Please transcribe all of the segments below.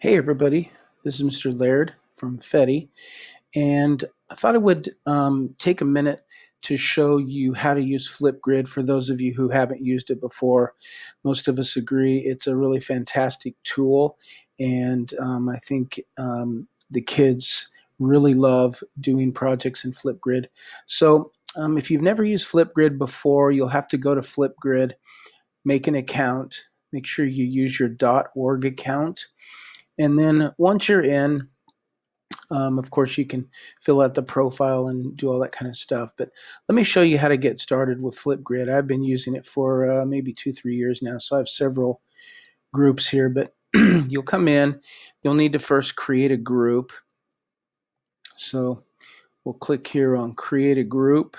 Hey everybody, this is Mr. Laird from FETI, and I thought I would take a minute to show you how to use FlipGrid for those of you who haven't used it before. Most of us agree it's a really fantastic tool, and I think the kids really love doing projects in FlipGrid. So if you've never used FlipGrid before, you'll have to go to FlipGrid, make an account, make sure you use your .org account. And then once you're in, of course, you can fill out the profile and do all that kind of stuff. But let me show you how to get started with FlipGrid. I've been using it for maybe 2-3 years now, so I have several groups here. But you'll come in, you'll need to first create a group. So we'll click here on Create a Group.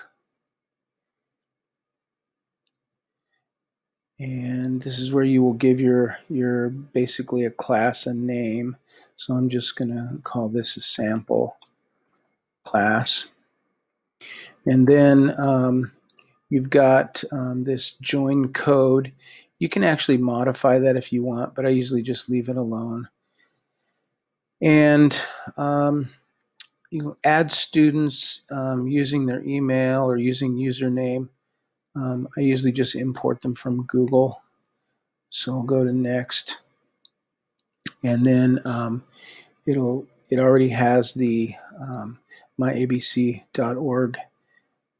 And this is where you will give your basically a class a name. So I'm just going to call this a sample class. And then you've got this join code. You can actually modify that if you want, but I usually just leave it alone. And you add students using their email or using username. I usually just import them from Google. So I'll go to next. And then it already has the myabc.org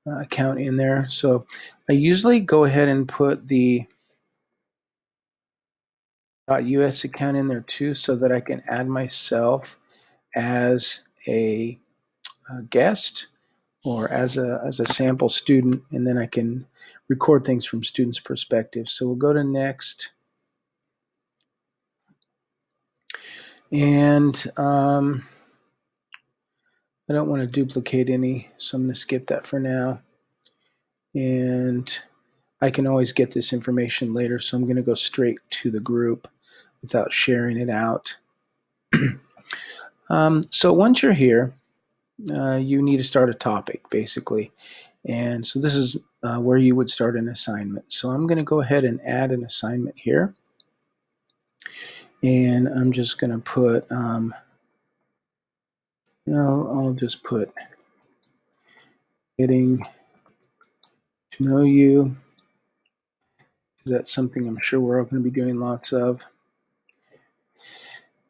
account in there. So I usually go ahead and put the .us account in there too, so that I can add myself as a guest or as a sample student, and then I can record things from students' perspective. So we'll go to next. And I don't want to duplicate any, so I'm going to skip that for now. And I can always get this information later, so I'm going to go straight to the group without sharing it out. So once you're here, you need to start a topic, basically. And so this is where you would start an assignment. So I'm going to go ahead and add an assignment here. And I'm just going to put, I'll just put getting to know you. That's something I'm sure we're all going to be doing lots of.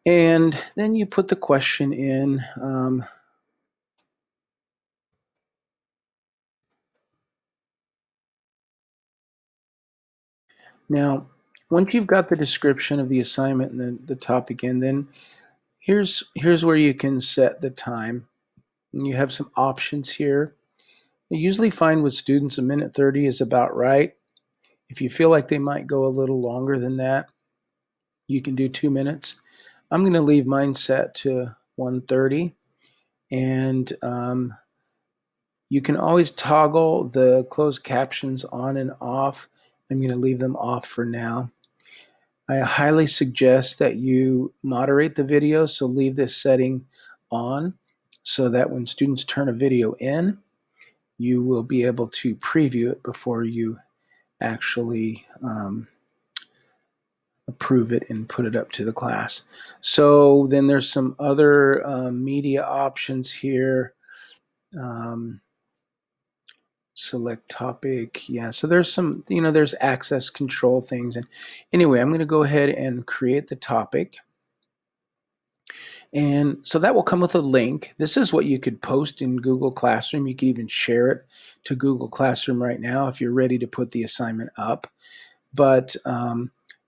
And then you put the question in. Now, once you've got the description of the assignment and the topic in, then here's where you can set the time. And you have some options here. I usually find with students 1:30 is about right. If you feel like they might go a little longer than that, you can do 2 minutes. I'm going to leave mine set to 1:30, and you can always toggle the closed captions on and off. I'm going to leave them off for now. I highly suggest that you moderate the video, so leave this setting on so that when students turn a video in, you will be able to preview it before you actually approve it and put it up to the class. So then there's some other media options here. Select topic. Yeah, so there's some, there's access control things. And anyway, I'm going to go ahead and create the topic. And so that will come with a link. This is what you could post in Google Classroom. You can even share it to Google Classroom right now if you're ready to put the assignment up. But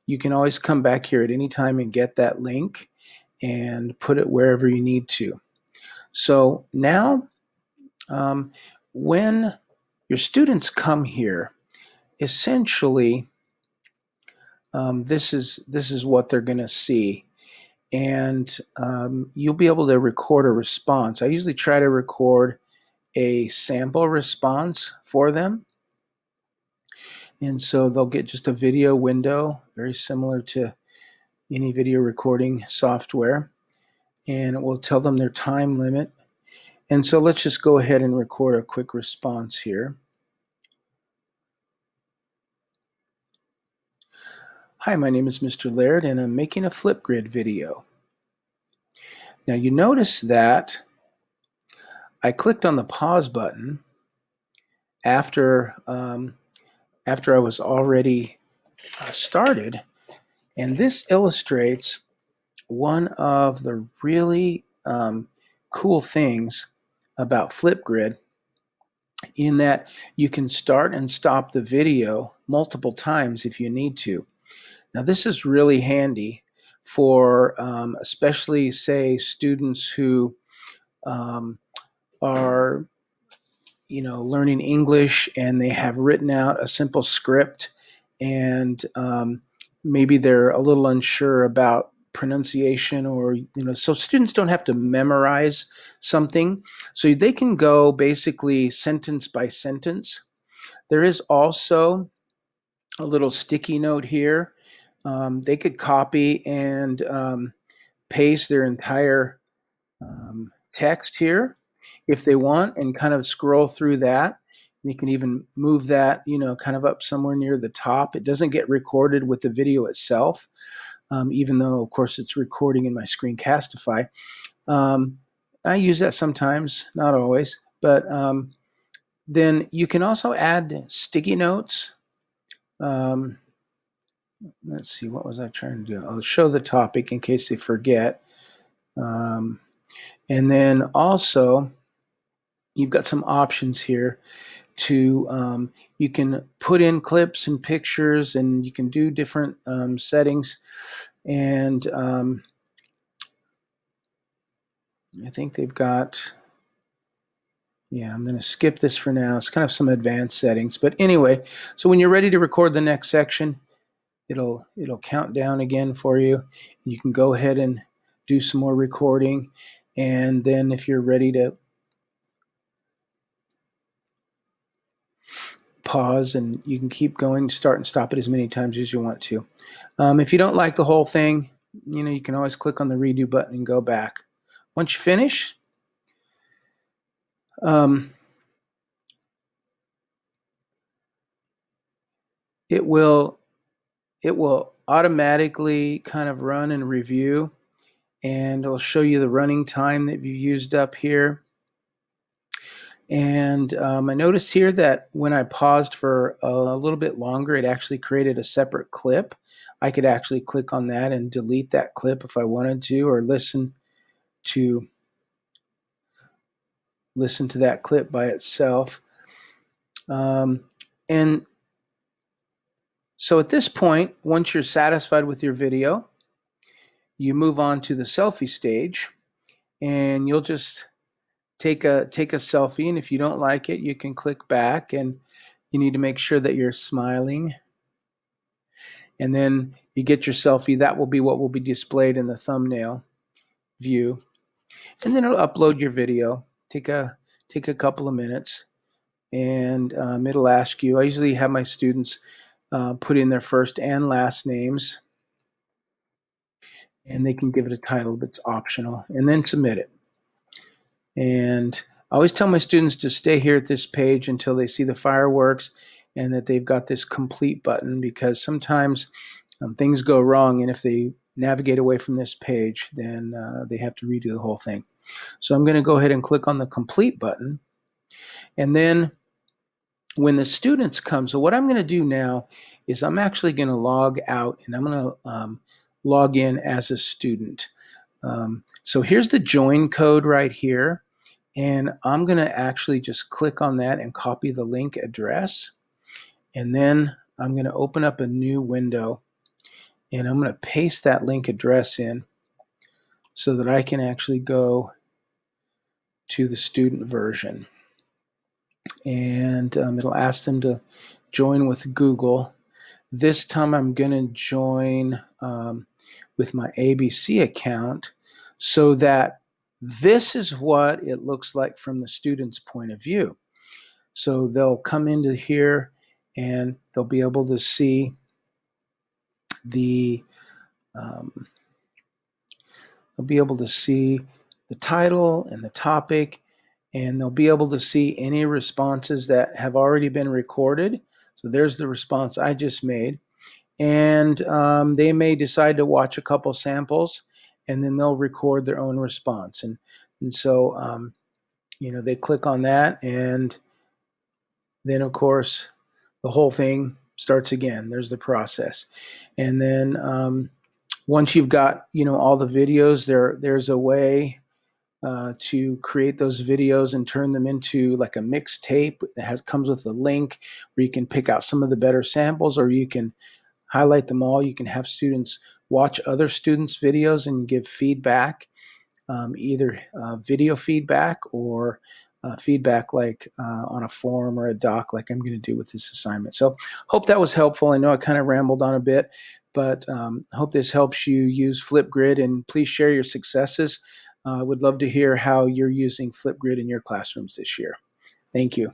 you can always come back here at any time and get that link and put it wherever you need to. So now when your students come here, essentially this is what they're going to see. And you'll be able to record a response. I usually try to record a sample response for them. And so they'll get just a video window, very similar to any video recording software. And it will tell them their time limit. And so let's just go ahead and record a quick response here. Hi, my name is Mr. Laird, and I'm making a FlipGrid video. Now you notice that I clicked on the pause button after I was already started, and this illustrates one of the really cool things about FlipGrid, in that you can start and stop the video multiple times if you need to. Now this is really handy for especially, say, students who are learning English and they have written out a simple script, and maybe they're a little unsure about pronunciation, or so students don't have to memorize something, so they can go basically sentence by sentence. There is also a little sticky note here. They could copy and paste their entire text here if they want, and kind of scroll through that. You can even move that, kind of up somewhere near the top. It doesn't get recorded with the video itself, even though, of course, it's recording in my Screencastify. I use that sometimes, not always, but then you can also add sticky notes. Let's see, what was I trying to do? I'll show the topic in case they forget. And then also, you've got some options here to, you can put in clips and pictures, and you can do different settings. And I think they've got, yeah, I'm going to skip this for now. It's kind of some advanced settings. But anyway, so when you're ready to record the next section, it'll count down again for you. You can go ahead and do some more recording. And then if you're ready to pause, and you can keep going, start and stop it as many times as you want to. If you don't like the whole thing, you can always click on the redo button and go back. Once you finish, it will automatically kind of run and review, and it'll show you the running time that you used up here. And I noticed here that when I paused for a little bit longer, it actually created a separate clip. I could actually click on that and delete that clip if I wanted to, or listen to that clip by itself. And so at this point, once you're satisfied with your video, you move on to the selfie stage, and you'll just take a selfie. And if you don't like it, you can click back, and you need to make sure that you're smiling. And then you get your selfie. That will be what will be displayed in the thumbnail view. And then it'll upload your video. Take a couple of minutes, and it'll ask you. I usually have my students put in their first and last names, and they can give it a title, but it's optional, and then submit it. And I always tell my students to stay here at this page until they see the fireworks and that they've got this complete button, because sometimes things go wrong, and if they navigate away from this page, then they have to redo the whole thing. So I'm going to go ahead and click on the complete button. And then when the students come, so what I'm going to do now is I'm actually going to log out, and I'm going to log in as a student. So here's the join code right here. And I'm going to actually just click on that and copy the link address. And then I'm going to open up a new window, and I'm going to paste that link address in so that I can actually go to the student version. And it'll ask them to join with Google. This time I'm going to join with my ABC account, so that this is what it looks like from the student's point of view. So they'll come into here, and they'll be able to see the title and the topic, and they'll be able to see any responses that have already been recorded. So there's the response I just made. And they may decide to watch a couple samples, and then they'll record their own response. And so, they click on that, and then, of course, the whole thing starts again. There's the process. And then once you've got, all the videos, there's a way to create those videos and turn them into like a mixtape that comes with a link where you can pick out some of the better samples, or you can highlight them all. You can have students watch other students' videos and give feedback, either video feedback or feedback like on a form or a doc, like I'm going to do with this assignment. So hope that was helpful. I know I kind of rambled on a bit, but hope this helps you use FlipGrid, and please share your successes. I would love to hear how you're using FlipGrid in your classrooms this year. Thank you.